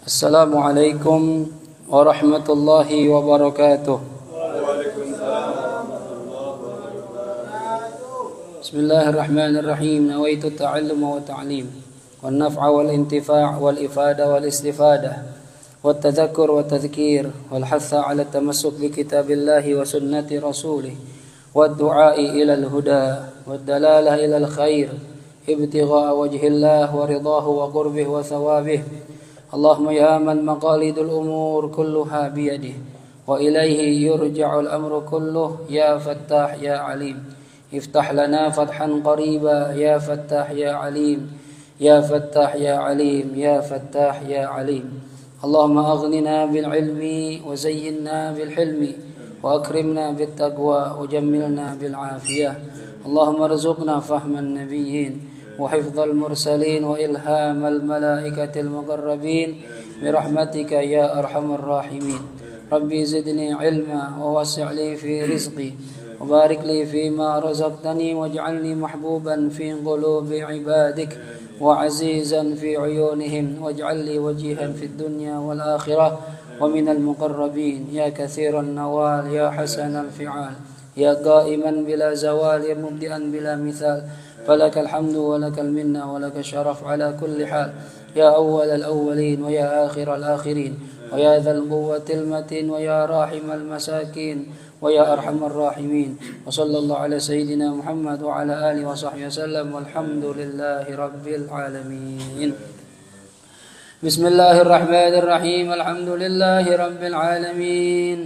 Assalamualaikum warahmatullahi wabarakatuh. Bismillahirrahmanirrahim. Nawaitu ta'alluma wa ta'lim wan naf'a wal intifa' wal ifada wal istifadah wat tadhakkur wa tadhkir wal hatha 'ala tamassuk bi kitabillahi wa sunnati rasulih wad du'a'i ila al huda wad dalalah ila al khair ibtigha'a wajhillah wa ridahu wa qurbih wa thawabih. Allahumma ya man maqalidul umur kulluha biyadih wa ilaihi yurja'ul amru kulluh ya fattah ya alim iftah lana fathan qariba ya fattah ya alim ya fattah ya alim ya fattah ya alim. Allahumma aghnina bil ilmi wa zayyinna bil hilmi wa akrimna bit taqwa wa jammilna bil afiyah. Allahumma arzuqna fahman nabiyyin وحفظ المرسلين وإلهام الملائكة المقربين برحمتك يا أرحم الراحمين. ربي زدني علما ووسع لي في رزقي وبارك لي فيما رزقتني واجعلني محبوبا في قلوب عبادك وعزيزا في عيونهم واجعل لي وجيها في الدنيا والآخرة ومن المقربين يا كثير النوال يا حسن الفعال يا قائما بلا زوال يا مبدئا بلا مثال فلك الحمد ولك المنة ولك الشرف على كل حال يا أول الأولين ويا آخر الآخرين ويا ذا القوة المتين ويا راحم المساكين ويا أرحم الراحمين وصلى الله على سيدنا محمد وعلى آله وصحبه وسلم والحمد لله رب العالمين. بسم الله الرحمن الرحيم. الحمد لله رب العالمين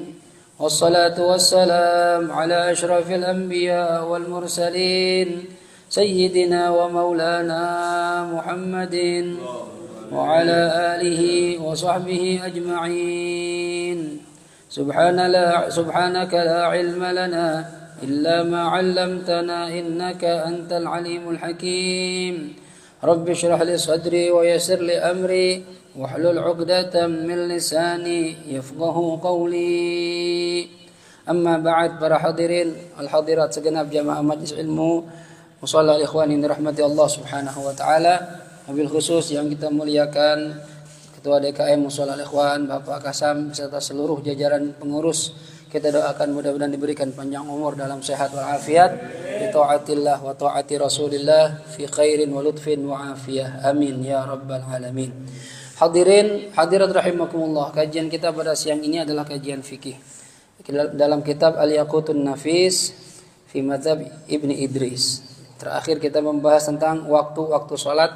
والصلاة والسلام على أشرف الأنبياء والمرسلين سيدنا ومولانا محمد وعلى آله وصحبه أجمعين. سبحانك لا علم لنا إلا ما علمتنا إنك أنت العليم الحكيم. رب اشرح لي صدري ويسر لي أمري واحلل عقدة من لساني يفقه قولي. أما بعد. Para hadirin al-hadirat segenap jamaah majelis ilmu Musalla al-ikhwan yang dirahmati Allah subhanahu wa ta'ala, wabil khusus yang kita muliakan Ketua DKM Musalla al-ikhwan Bapak Kasam beserta seluruh jajaran pengurus. Kita doakan mudah-mudahan diberikan panjang umur dalam sehat wal afiat, bi taatillah wa taati Rasulillah fi khairin wa lutfin wa afiyah. Amin ya rabbal alamin. Hadirin hadirat rahimakumullah, kajian kita pada siang ini adalah kajian fikih dalam kitab Al-Yaqutun Nafis fi Madzhab Ibni Idris. Terakhir kita membahas tentang waktu-waktu sholat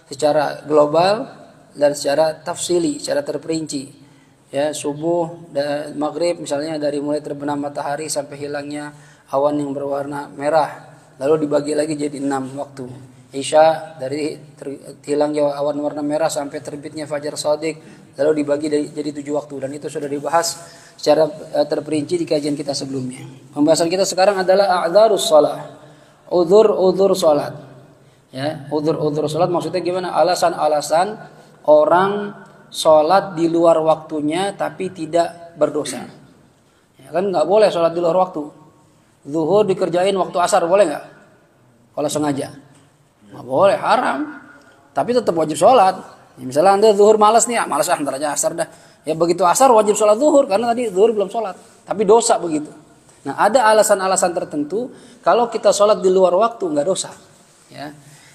secara global dan secara tafsili, secara terperinci. Ya, subuh dan maghrib misalnya dari mulai terbenam matahari sampai hilangnya awan yang berwarna merah. Lalu dibagi lagi jadi 6 waktu. Isya dari hilangnya awan warna merah sampai terbitnya fajar shadiq. Lalu dibagi jadi 7 waktu. Dan itu sudah dibahas secara terperinci di kajian kita sebelumnya. Pembahasan kita sekarang adalah a'dzarus shalah. Udzur salat. Ya, udzur salat maksudnya gimana? Alasan-alasan orang salat di luar waktunya tapi tidak berdosa. Ya, kan enggak boleh salat di luar waktu. Zuhur dikerjain waktu asar boleh enggak? Kalau sengaja. Enggak boleh, haram. Tapi tetap wajib salat. Ya, misalnya Anda zuhur malas nih, malas ntar aja asar dah. Ya begitu asar wajib salat zuhur karena tadi zuhur belum salat. Tapi dosa begitu. Nah, ada alasan-alasan tertentu kalau kita sholat di luar waktu enggak dosa. Ya.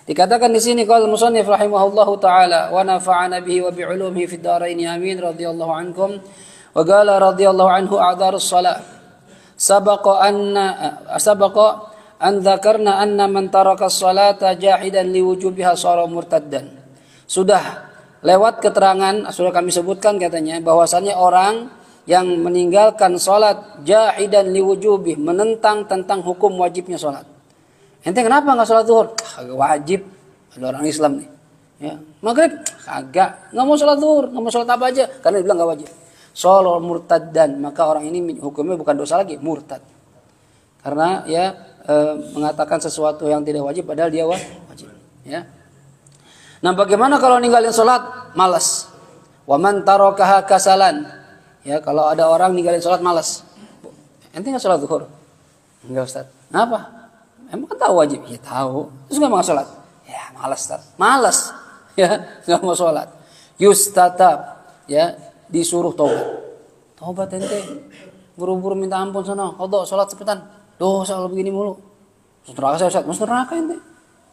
Dikatakan di sini qala musannif rahimahullahu taala wa nafa'ana bihi wa bi'ulumihi fid dharain amin radhiyallahu ankum wa qala radhiyallahu anhu a'dzarus shalah sabaqa an dzakarna anna man taraka as-salata jahidan liwujubiha shara murtaddan. Sudah lewat keterangan, sudah kami sebutkan katanya bahwasannya orang yang meninggalkan sholat jahidan liwujubih, menentang tentang hukum wajibnya sholat. Ente kenapa nggak sholat zuhur? Kagak wajib. Ada orang Islam nih. Ya. Maghrib kagak, nggak mau sholat zuhur, nggak mau sholat apa aja karena dia bilang nggak wajib. Sholat murtaddan, maka orang ini hukumnya bukan dosa lagi, murtad. Karena ya mengatakan sesuatu yang tidak wajib padahal dia wajib. Ya. Nah, bagaimana kalau ninggalin sholat malas? Wa man tarakaha kasalan. Ya, kalau ada orang ninggalin sholat malas. Ente nggak sholat zuhur? Enggak, Ustaz. Kenapa? Emang kan tahu wajib? Ya tahu. Terus nggak mau sholat? Ya malas, Ustaz. Malas. Ya, nggak mau sholat. Yustatab. ya disuruh taubat ente buru-buru minta ampun sana, qadha salat cepetan, dosa kalau begini mulu, masuk neraka saya Ustaz, masuk neraka ente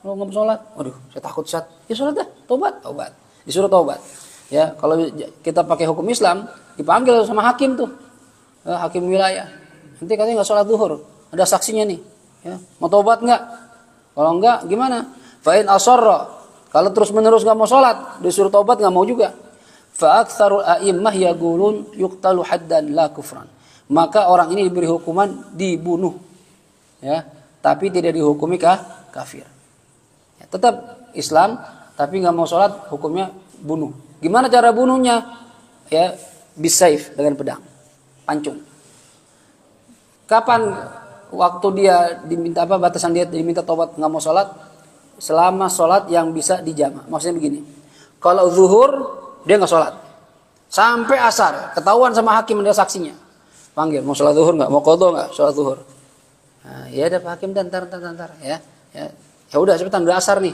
kalau nggak sholat, waduh saya takut Ustaz, ya sholat dah, taubat, disuruh taubat. Ya kalau kita pakai hukum Islam dipanggil sama hakim tuh, hakim wilayah, nanti katanya nggak sholat zuhur, ada saksinya nih, ya mau taubat nggak? Kalau enggak gimana? Fa'in asarra, kalau terus menerus nggak mau sholat, disuruh taubat nggak mau juga. Fa'aktsarul a'immah yaqulun yuqtalu haddan la kufran. Maka orang ini diberi hukuman dibunuh, ya, tapi tidak dihukumi kafir. Ya, tetap Islam, tapi nggak mau sholat, hukumnya bunuh. Gimana cara bunuhnya? Ya, bisayf, dengan pedang, pancung. Kapan waktu dia diminta batasan dia diminta taubat nggak mau sholat? Selama sholat yang bisa dijama. Maksudnya begini, kalau zuhur dia nggak sholat sampai asar, ketahuan sama hakim ada saksinya, panggil mau sholat zuhur nggak, mau qadha nggak sholat zuhur. Nah, ya ada Pak Hakim, dan ntar ya udah cepetan, udah asar nih,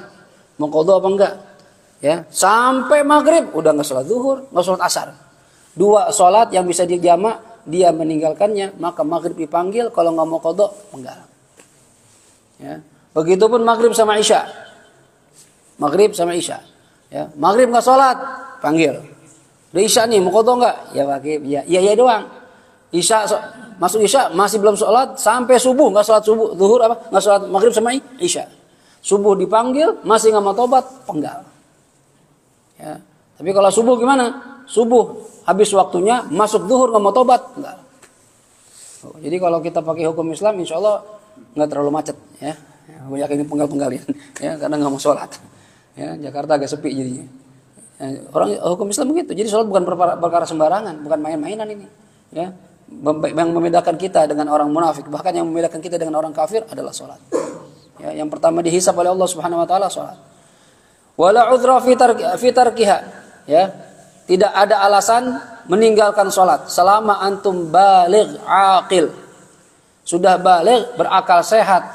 mau qadha apa enggak, ya sampai maghrib udah nggak sholat zuhur, nggak sholat asar, 2 sholat yang bisa dijama dia meninggalkannya, maka maghrib dipanggil, kalau nggak mau qadha penggal. Ya, begitupun maghrib sama isya, ya maghrib nggak sholat, panggil, udah isya nih mau qadha nggak, ya Pak Hakim, ya doang. Isya masuk isya masih belum sholat sampai subuh, nggak sholat subuh, zuhur apa nggak sholat maghrib sama isya, subuh dipanggil masih nggak mau tobat, penggal. Ya, tapi kalau subuh gimana? Subuh habis waktunya, masuk zuhur nggak mau tobat, penggal. Jadi kalau kita pakai hukum Islam, insya Allah nggak terlalu macet, ya. Banyak ini penggal-penggalin, ya, karena nggak mau sholat. Ya, Jakarta agak sepi jadinya. Ya, orang hukum Islam begitu. Jadi sholat bukan perkara sembarangan, bukan main-mainan ini. Ya. Yang membedakan kita dengan orang munafik, bahkan yang membedakan kita dengan orang kafir adalah sholat. Ya, yang pertama dihisab oleh Allah Subhanahu Wa Taala sholat. Wala udhra fi tarkiha. Ya, tidak ada alasan meninggalkan sholat selama antum baligh aqil, sudah baligh, berakal sehat.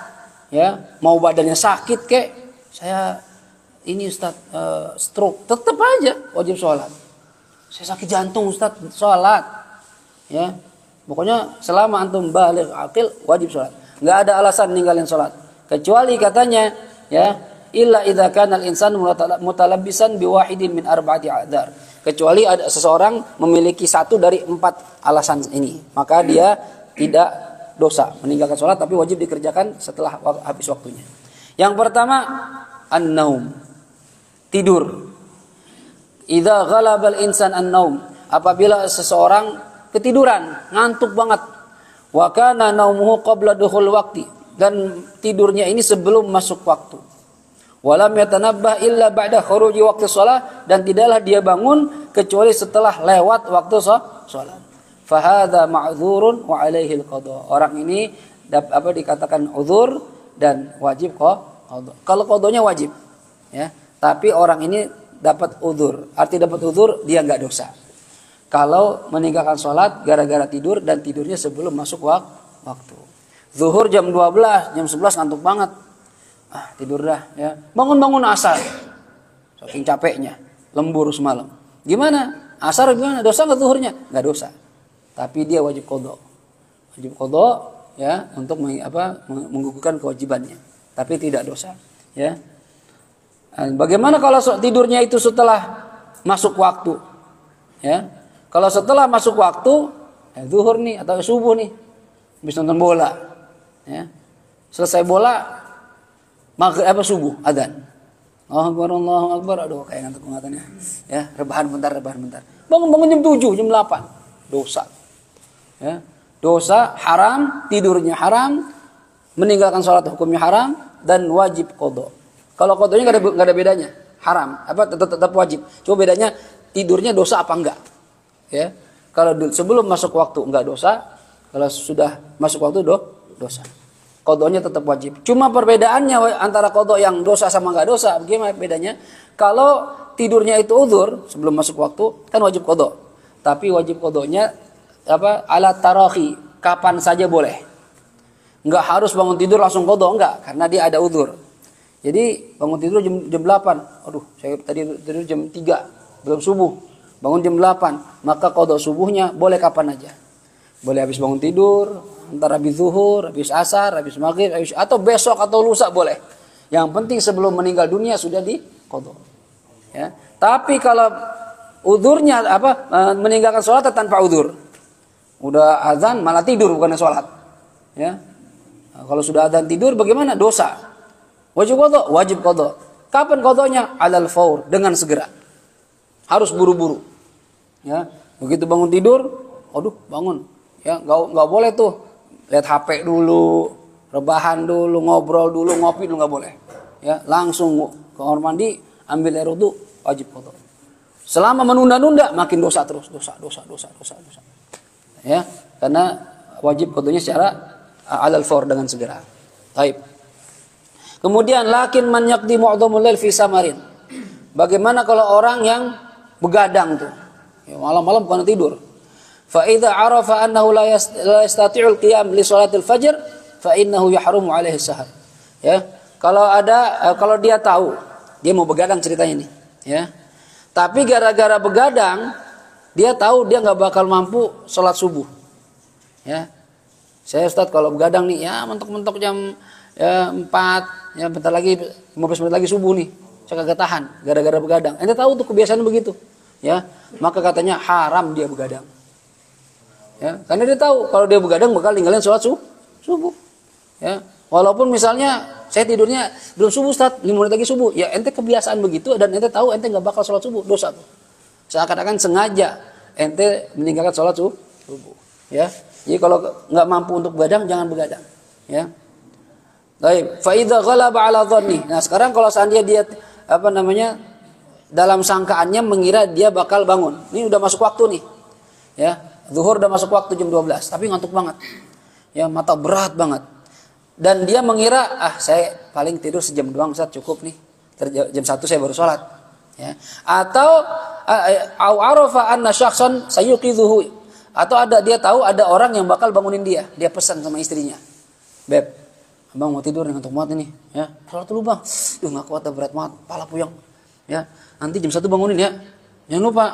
Ya, mau badannya sakit kek, saya ini Ustaz stroke, tetap aja wajib sholat. Saya sakit jantung Ustaz, sholat. Ya. Pokoknya selama antum baligh aqil wajib sholat. Nggak ada alasan ninggalin sholat. Kecuali katanya, ya, illa idza kana al-insan mutalabbisan biwahidin min arba'ati a'dzar. Kecuali ada seseorang memiliki 1 dari 4 alasan ini, maka dia tidak dosa meninggalkan sholat, tapi wajib dikerjakan setelah habis waktunya. Yang pertama, an-naum, tidur. Idza ghalabal insan an-naum, apabila seseorang ketiduran, ngantuk banget. Wa kana naumuhu qabla dukhul waqti, dan tidurnya ini sebelum masuk waktu. Walam yatanabbah illa ba'da khuruji waqti shalah, dan tidaklah dia bangun kecuali setelah lewat waktu salat. Fa hadza ma'dzurun wa 'alaihi al-qadha. Orang ini dikatakan uzur dan wajib qadha. Kalau qadhanya wajib, ya. Tapi orang ini dapat uzur. Arti dapat uzur, dia enggak dosa. Kalau meninggalkan sholat gara-gara tidur, dan tidurnya sebelum masuk waktu. Zuhur jam 12, jam 11 ngantuk banget. Tidur dah, ya. Bangun-bangun asar. Saking capeknya, lembur semalam. Gimana? Asar gimana? Dosa enggak zuhurnya? Enggak dosa. Tapi dia wajib qadha. Wajib qadha, ya, untuk menggugurkan kewajibannya. Tapi tidak dosa, ya. Bagaimana kalau tidurnya itu setelah masuk waktu? Ya. Kalau setelah masuk waktu, zuhur nih atau subuh nih, habis nonton bola, ya, selesai bola, maghrib subuh, adzan, Allahu Akbar, aduh kayak ngantuk ngatannya, ya, rebahan bentar, bangun jam 7, jam 8, dosa, ya, dosa, haram, tidurnya haram, meninggalkan sholat hukumnya haram, dan wajib qadha. Kalau qadhanya nggak ada bedanya, haram, tetap wajib. Cuma bedanya tidurnya dosa apa enggak. Ya, kalau sebelum masuk waktu enggak dosa, kalau sudah masuk waktu dosa. Qadhanya tetap wajib. Cuma perbedaannya antara qadha yang dosa sama enggak dosa, bagaimana bedanya? Kalau tidurnya itu uzur sebelum masuk waktu, kan wajib qadha. Tapi wajib qadhanya ala tarahi, kapan saja boleh. Enggak harus bangun tidur langsung qadha, enggak, karena dia ada uzur. Jadi bangun tidur jam 8. Aduh, saya tadi tidur jam 3, belum subuh. bangun jam 8, maka qada subuhnya boleh kapan aja. Boleh habis bangun tidur, antara habis zuhur, habis asar, habis maghrib, atau besok atau lusa boleh. Yang penting sebelum meninggal dunia sudah diqada. Ya. Tapi kalau uzurnya meninggalkan sholat tanpa uzur. Udah azan malah tidur bukannya sholat. Ya. Nah, kalau sudah azan tidur bagaimana? Dosa. Wajib qada, wajib qada. Kapan qadanya? Alal faur, dengan segera. Harus buru-buru. Ya. Begitu bangun tidur, aduh bangun. Ya, enggak boleh tuh lihat HP dulu, rebahan dulu, ngobrol dulu, ngopi dulu enggak boleh. Ya, langsung ke kamar mandi, ambil air wudu, wajib qada. Selama menunda-nunda makin dosa terus, dosa. Ya, karena wajib qadanya secara alal faur dengan segera. Baik. Kemudian lakin man yaqdi mu'dhamul lail fi samarin. Bagaimana kalau orang yang begadang tuh? Ya, malam-malam bukan tidur. Fa idza arafa annahu la yastati'ul qiyam li salatil fajr fa innahu yahrumu alaihi sahar. Ya. Kalau dia tahu, dia mau begadang ceritanya nih, ya. Tapi gara-gara begadang, dia tahu dia nggak bakal mampu sholat subuh. Ya, saya Ustadz kalau begadang nih, ya mentok-mentok jam 4, ya bentar lagi 15 menit lagi subuh nih, saya kagak tahan gara-gara begadang. Ente tahu tuh kebiasaan begitu, ya. Maka katanya haram dia begadang. Ya, karena dia tahu kalau dia begadang bakal ninggalin sholat subuh. Ya, walaupun misalnya saya tidurnya belum subuh Ustaz, 5 menit lagi subuh. Ya ente kebiasaan begitu dan ente tahu ente nggak bakal sholat subuh, dosa tuh. Seakan-akan sengaja ente meninggalkan sholat subuh. Ya, jadi kalau nggak mampu untuk begadang jangan begadang. Ya. Baik, fa idza ghalaba ala dhanni. Nah, sekarang kalau seandainya dia dalam sangkaannya mengira dia bakal bangun. Ini udah masuk waktu nih. Ya, zuhur udah masuk waktu jam 12, tapi ngantuk banget. Ya, mata berat banget. Dan dia mengira, saya paling tidur sejam doang Ustaz, cukup nih. Jam 1 saya baru sholat. Ya. Atau arafa anna syakhsan sayuqidhuhu. Atau dia tahu ada orang yang bakal bangunin dia. Dia pesan sama istrinya. Beb, abang mau tidur nih, ngantuk banget ini. Ya, sholat dulu bang. Nggak kuat, berat banget, pala puyeng. Ya, nanti jam 1 bangunin ya. Jangan lupa,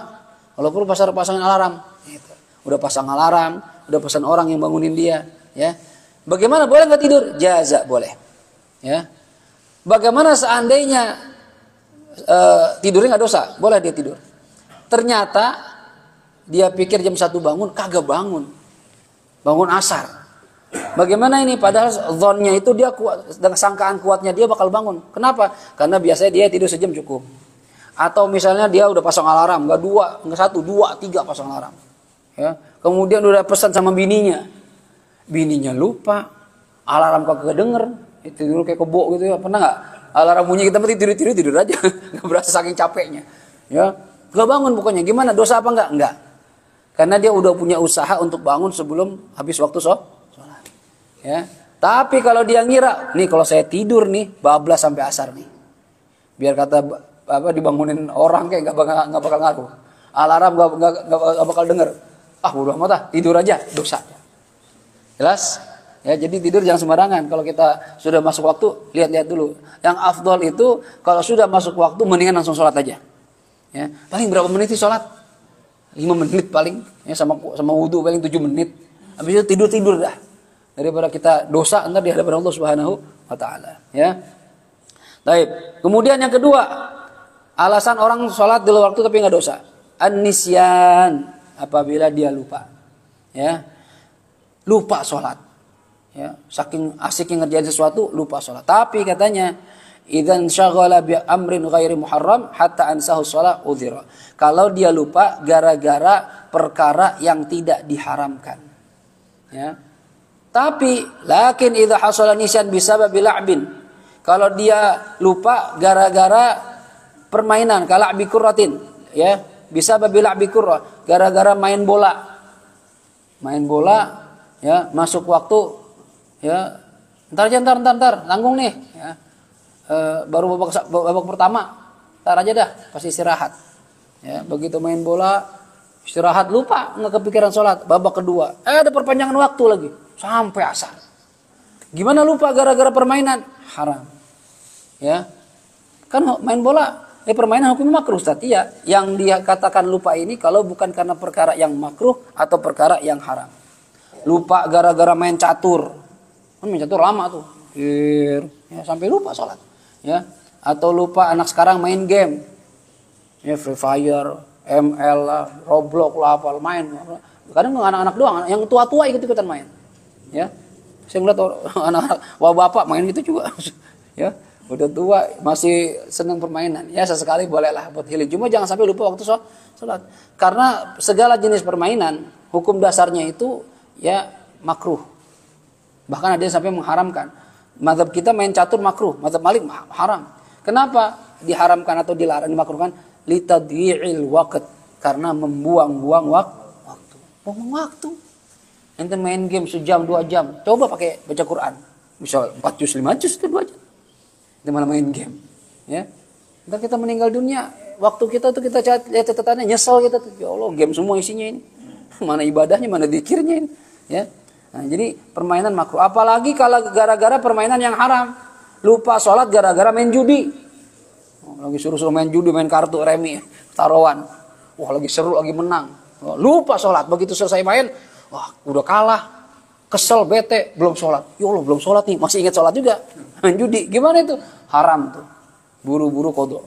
kalau perlu pasangin alarm. Gitu. Udah pasang alarm, udah pesan orang yang bangunin dia. Ya. Bagaimana, boleh nggak tidur? Jaza, boleh. Ya. Bagaimana seandainya tidurnya nggak dosa? Boleh dia tidur. Ternyata dia pikir jam 1 bangun, kagak bangun. Bangun asar. Bagaimana ini? Padahal zonnya itu dia kuat, dengan sangkaan kuatnya dia bakal bangun. Kenapa? Karena biasanya dia tidur sejam cukup. Atau misalnya dia udah pasang alarm, nggak 1, 2, 3 pasang alarm. Ya. Kemudian udah pesan sama bininya lupa, alarm kagak denger, tidur kayak kebo gitu ya. Pernah nggak? Alarm bunyi kita mesti tidur aja, nggak berasa saking capeknya. Ya, nggak bangun pokoknya. Gimana? Dosa apa enggak? Enggak. Karena dia udah punya usaha untuk bangun sebelum habis waktu sholat. Ya. Tapi kalau dia ngira, nih kalau saya tidur nih, bablas sampai asar nih. Biar kata dibangunin orang kayak nggak bakal ngaruh. Alarm nggak bakal denger. Udah amat tidur aja, dosa. Jelas? Ya, jadi tidur jangan sembarangan. Kalau kita sudah masuk waktu, lihat-lihat dulu. Yang afdol itu kalau sudah masuk waktu mendingan langsung sholat aja. Ya, paling berapa menit sih sholat? 5 menit paling. Ya, sama wudu paling 7 menit. Habis itu tidur dah. Daripada kita dosa ntar di hadapan Allah Subhanahu wa taala, ya. Baik. Kemudian yang kedua, alasan orang sholat di luar waktu tapi nggak dosa. An-nisyan, apabila dia lupa. Ya. Lupa sholat, ya, saking asiknya ngerjain sesuatu lupa sholat. Tapi katanya idzan syaghala bi amrin ghairi muharram hatta ansahu shalah udhira. Kalau dia lupa gara-gara perkara yang tidak diharamkan, ya. Tapi lakin idza hasala nisyan bisababi la'bin. Kalau dia lupa gara-gara permainan kala'bi kurratin, ya, bisababi la'bi kurrah, gara-gara main bola. Main bola, ya, masuk waktu, ya, ntar tanggung nih, ya, baru babak pertama, ntar aja dah, pasti istirahat, ya, begitu main bola, istirahat lupa, nggak kepikiran sholat, babak kedua, ada perpanjangan waktu lagi, sampai asar, gimana lupa gara-gara permainan, haram, ya, kan main bola Permainan hukumnya makruh Ustaz. Iya, yang dia katakan lupa ini kalau bukan karena perkara yang makruh atau perkara yang haram. Lupa gara-gara main catur. Kan main catur lama tuh. Ya, sampai lupa sholat. Ya, atau lupa anak sekarang main game. Ya, Free Fire, ML lah, Roblox lah, apa main. Kadang anak-anak doang, yang tua-tua ikut-ikutan main. Ya. Saya ngeliat anak-anak bapak main gitu juga. Ya, udah tua masih senang permainan. Ya, sesekali bolehlah buat healing. Cuma jangan sampai lupa waktu sholat. Karena segala jenis permainan, hukum dasarnya itu ya makruh. Bahkan ada yang sampai mengharamkan. Mazhab kita main catur makruh, mazhab Malik haram. Kenapa diharamkan atau dilarang, dimakruhkan? Litadhi'il waqt, karena membuang-buang waktu. Buang waktu. Ente main game sejam 2 jam, coba pakai baca Quran. Bisa 4 juz 5 juz itu 2 jam. Ente malah main game. Ya. Ntar kita meninggal dunia, waktu kita tuh kita lihat catatannya nyesel kita tuh. Ya Allah, game semua isinya ini. Mana ibadahnya, mana zikirnya ini. Ya. Nah, jadi permainan makruh. Apalagi kalau gara-gara permainan yang haram. Lupa sholat gara-gara main judi. Lagi suruh main judi, main kartu, remi, taruhan. Wah, lagi seru, lagi menang. Lupa sholat. Begitu selesai main, wah udah kalah. Kesel, bete, belum sholat. Ya Allah, belum sholat nih. Masih ingat sholat juga. Main judi. Gimana itu? Haram tuh. Buru-buru qadha.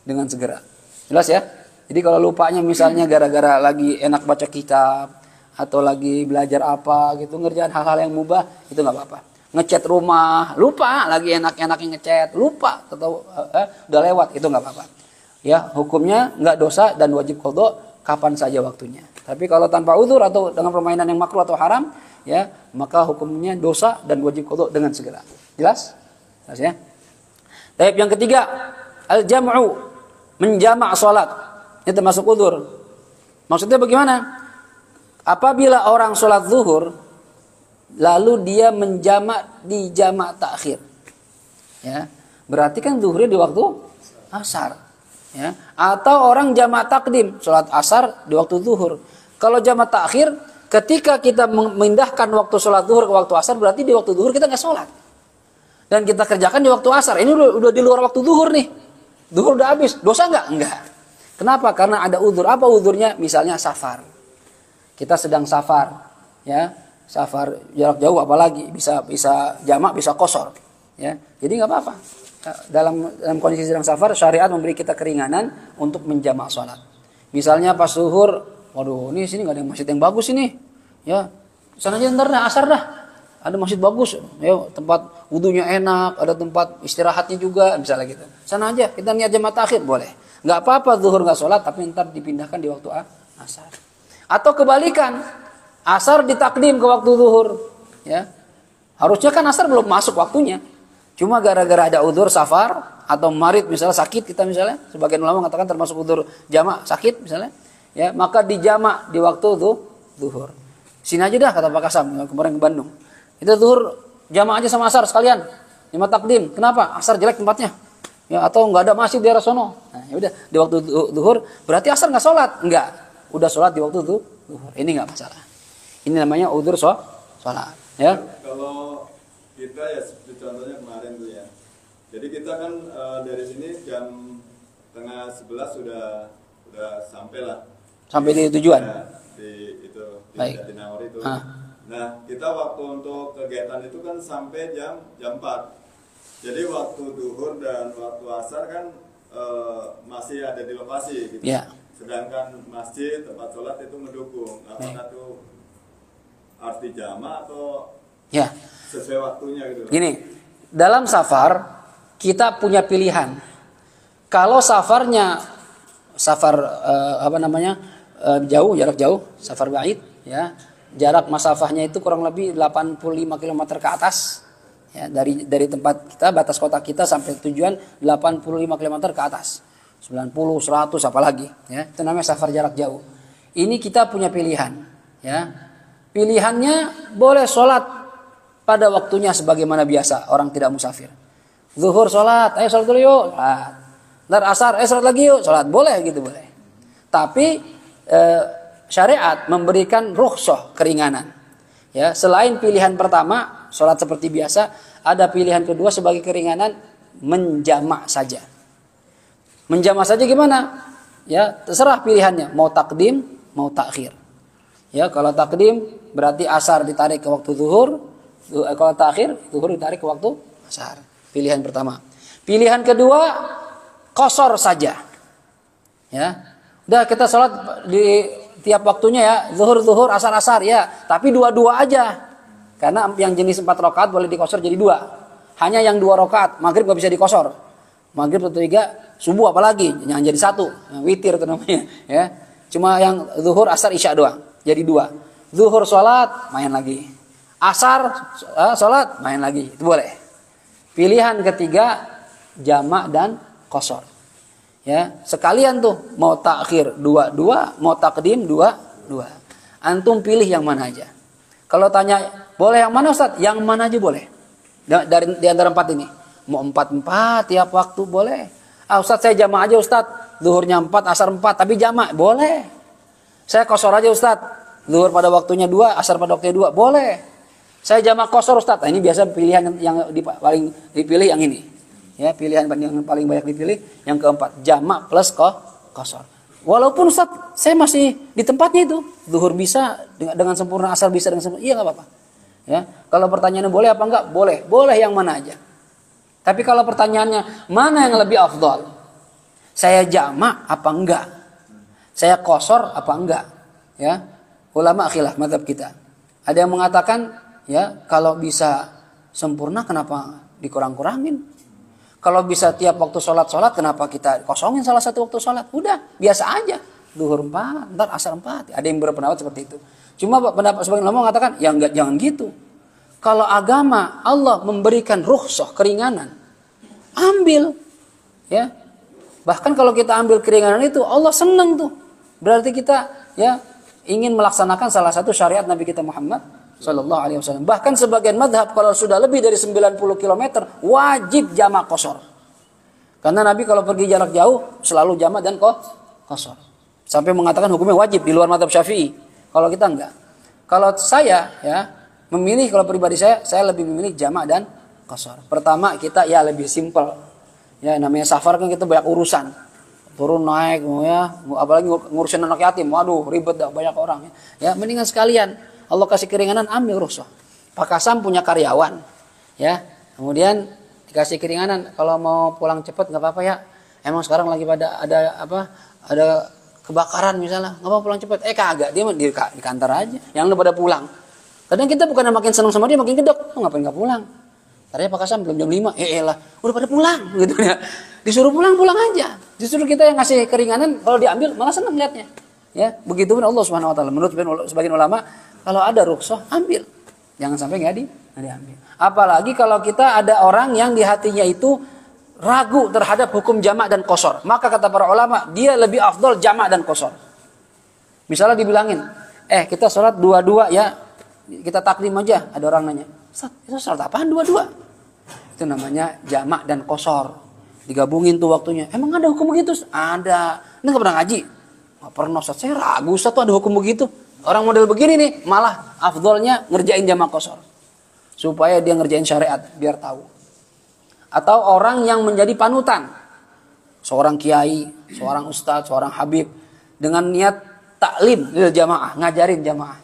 Dengan segera. Jelas ya? Jadi kalau lupanya misalnya gara-gara lagi enak baca kitab. Atau lagi belajar apa gitu. Ngerjain hal-hal yang mubah. Itu gak apa-apa. Ngecat rumah, lupa, lagi enak-enaknya ngecat, lupa, atau udah lewat, itu nggak apa-apa. Ya, hukumnya nggak dosa dan wajib qadha kapan saja waktunya. Tapi kalau tanpa uzur atau dengan permainan yang makruh atau haram, ya, maka hukumnya dosa dan wajib qadha dengan segera. Jelas? Jelas ya? Baik, yang ketiga, al-jam'u, menjamak salat. Ini termasuk uzur. Maksudnya bagaimana? Apabila orang salat zuhur lalu dia menjamak di jamak takhir, ya, berarti kan zuhurnya di waktu asar, ya. Atau orang jamak takdim, sholat asar di waktu zuhur. Kalau jamak takhir, ketika kita memindahkan waktu sholat zuhur ke waktu asar, berarti di waktu zuhur kita nggak sholat, dan kita kerjakan di waktu asar. Ini udah di luar waktu zuhur nih, zuhur udah habis, dosa nggak? Enggak. Kenapa? Karena ada uzur. Apa uzurnya? Misalnya safar, kita sedang safar, ya. Safar jarak jauh apalagi bisa jamak, bisa qashar, ya. Jadi nggak apa-apa. Dalam kondisi sedang safar, syariat memberi kita keringanan untuk menjamak sholat. Misalnya pas zuhur, waduh, ini sini nggak ada masjid yang bagus ini, ya. Sana aja ntar dah asar dah. Ada masjid bagus, ya, tempat wudunya enak, ada tempat istirahatnya juga, misalnya gitu. Sana aja kita niat jamak takhir, boleh. Nggak apa-apa zuhur nggak sholat, tapi ntar dipindahkan di waktu asar. Atau kebalikan. Asar ditakdim ke waktu zuhur, ya. Harusnya kan asar belum masuk waktunya. Cuma gara-gara ada udzur safar atau marid, misalnya sakit kita misalnya, sebagian ulama mengatakan termasuk udzur jamak sakit misalnya, ya, maka dijamak di waktu zuhur. Sini aja dah kata Pak Kasam kemarin ke Bandung. Itu zuhur jamak aja sama asar sekalian. Jamak takdim. Kenapa? Asar jelek tempatnya. Ya, atau enggak ada masjid di daerah sono. Nah, ya udah di waktu zuhur, berarti asar enggak sholat? Enggak. Udah sholat di waktu zuhur. Ini enggak masalah. Ini namanya udzur sholat, ya. Kalau kita ya seperti contohnya kemarin tuh ya. Jadi kita kan dari sini jam 10:30 sudah sampai lah. Sampai di tujuan. Ya, di Jatinangor itu. Nah, kita waktu untuk kegiatan itu kan sampai jam 4. Jadi waktu duhur dan waktu asar kan masih ada di lokasi gitu. Ya. Sedangkan masjid tempat sholat itu mendukung. Apakah itu harus dijamak atau ya sesuai waktunya gitu? Gini, dalam safar kita punya pilihan. Kalau safarnya jauh, jarak jauh, safar ba'id, ya. Jarak masafahnya itu kurang lebih 85 km ke atas. Ya, dari tempat kita, batas kota kita sampai tujuan 85 km ke atas. 90, 100 apalagi, ya. Itu namanya safar jarak jauh. Ini kita punya pilihan, ya. Pilihannya boleh sholat pada waktunya sebagaimana biasa orang tidak musafir. Zuhur sholat, ayo sholat dulu yuk, sholat. Ntar asar, sholat lagi yuk, sholat. Boleh gitu, boleh. Tapi syariat memberikan rukhsah, keringanan. Ya, selain pilihan pertama, sholat seperti biasa, ada pilihan kedua sebagai keringanan, menjamak saja. Menjama saja gimana? Ya, terserah pilihannya, mau takdim, mau takhir. Ya, kalau takdim berarti asar ditarik ke waktu zuhur, kalau takhir zuhur ditarik ke waktu asar. Pilihan pertama. Pilihan kedua, qasar saja. Ya. Udah kita sholat di tiap waktunya ya, zuhur, asar ya, tapi dua-dua aja. Karena yang jenis 4 rakaat boleh dikosor jadi 2. Hanya yang 2 rakaat, maghrib nggak bisa dikosor. Maghrib atau 3, subuh apalagi, jangan jadi 1, witir itu namanya. Ya, cuma yang zuhur, asar, isya doang, jadi 2. Zuhur sholat, main lagi. Asar sholat, main lagi, itu boleh. Pilihan ketiga, jamak dan qasar. Ya, sekalian tuh mau takhir 2-2, mau takdim 2-2. Antum pilih yang mana aja. Kalau tanya boleh yang mana Ustaz? Yang mana aja boleh. Di antara 4 ini. Mau 4-4 tiap waktu boleh. Ustaz saya jamak aja Ustaz. Zuhurnya 4, asar 4, tapi jamak boleh. Saya qasar aja Ustaz. Zuhur pada waktunya 2, asar pada waktunya 2, boleh. Saya jamak qasar Ustaz. Nah, ini biasa pilihan yang paling dipilih yang ini. Ya, pilihan yang paling banyak dipilih yang keempat, jamak plus qasar. Walaupun Ustaz saya masih di tempatnya itu, zuhur bisa dengan sempurna, asar bisa dengan sempurna, iya nggak apa-apa. Ya, kalau pertanyaannya boleh apa enggak? Boleh, boleh yang mana aja. Tapi kalau pertanyaannya mana yang lebih afdal? Saya jamak apa enggak? Saya qasar apa enggak? Ya, ulama khilaf mazhab kita. Ada yang mengatakan ya kalau bisa sempurna kenapa dikurang-kurangin? Kalau bisa tiap waktu sholat, kenapa kita kosongin salah satu waktu sholat? Udah, biasa aja. Zuhur 4, ntar asar 4. Ada yang berpendapat seperti itu. Cuma pendapat sebagian ulama mengatakan, ya enggak, jangan gitu. Kalau agama Allah memberikan rukhsah, keringanan, ambil. Ya. Bahkan kalau kita ambil keringanan itu, Allah senang tuh. Berarti kita ya ingin melaksanakan salah satu syariat Nabi kita Muhammad Sallallahu Alaihi Wasallam. Bahkan sebagian madhab kalau sudah lebih dari 90 km wajib jamak qasar. Karena Nabi kalau pergi jarak jauh selalu jamak dan qasar. Sampai mengatakan hukumnya wajib di luar madhab Syafi'i. Kalau kita enggak. Kalau saya ya memilih, kalau pribadi saya lebih memilih jamak dan qasar. Pertama kita ya lebih simpel. Ya namanya safar kan kita banyak urusan. Turun naik ya, apalagi ngurusin anak yatim. Waduh ribet dah banyak orang ya. Ya mendingan sekalian Allah kasih keringanan, ambil rukhsah. Pak Kasam punya karyawan, ya. Kemudian dikasih keringanan, kalau mau pulang cepat nggak apa-apa ya. Emang sekarang lagi pada ada kebakaran misalnya, nggak mau pulang cepat. Kagak, dia di kantor aja. Yang udah pada pulang. Kadang kita bukan makin senang sama dia, makin gedek. Ngapain nggak pulang? Tadinya Pak Kasam belum jam 5, lah, udah pada pulang, gitu ya. Disuruh pulang aja. Justru kita yang ngasih keringanan, kalau diambil malah senang lihatnya. Ya, begitu pun Allah Subhanahu Wa Taala. Menurut sebagian ulama, kalau ada rukhsah, ambil. Jangan sampai nggak diambil. Apalagi kalau kita ada orang yang di hatinya itu ragu terhadap hukum jamak dan qasar. Maka kata para ulama, dia lebih afdal jamak dan qasar. Misalnya dibilangin, kita sholat 2-2 ya, kita takdim aja. Ada orang nanya, Ustaz, itu sholat apaan 2-2? Itu namanya jamak dan qasar. Digabungin tuh waktunya. Emang ada hukum begitu? Ada. Ini nggak pernah ngaji? Nggak pernah Ustaz. Saya ragu Ustaz tuh ada hukum begitu. Orang model begini nih, malah afdolnya ngerjain jamak qasar. Supaya dia ngerjain syariat, biar tahu. Atau orang yang menjadi panutan. Seorang kiai, seorang ustadz, seorang habib. Dengan niat taklim, jamaah, ngajarin jamaah.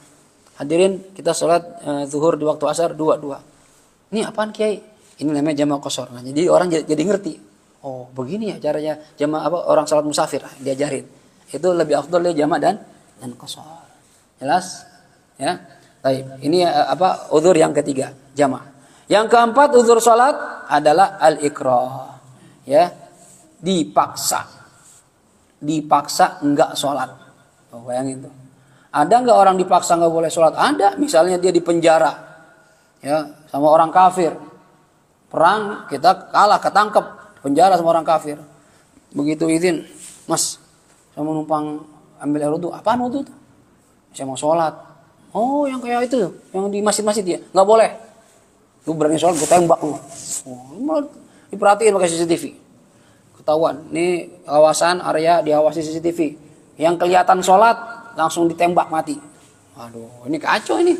Hadirin, kita sholat zuhur di waktu asar, 2-2. Ini apaan kiai? Ini namanya jamak qasar. Nah, jadi orang jadi ngerti. Oh, begini ya caranya jamak orang sholat musafir, diajarin. Itu lebih afdol dia jamak dan qasar. Jelas? Ya. Baik, ini uzur yang ketiga, jamak. Yang keempat uzur salat adalah al-ikrah. Ya. Dipaksa enggak salat. Oh, bayangin tuh. Ada enggak orang dipaksa enggak boleh salat? Ada, misalnya dia di penjara. Ya, sama orang kafir. Perang, kita kalah, ketangkep, penjara sama orang kafir. Begitu izin, Mas, saya mau numpang ambil air wudu. Apaan wudu tuh? Saya mau sholat. Oh, yang kayak itu, yang di masjid-masjid ya, nggak boleh. Lu berani sholat, gue tembak lu. Oh, diperhatiin pakai CCTV. Ketahuan, ini kawasan area diawasi CCTV. Yang kelihatan sholat langsung ditembak mati. Aduh, ini kacau ini.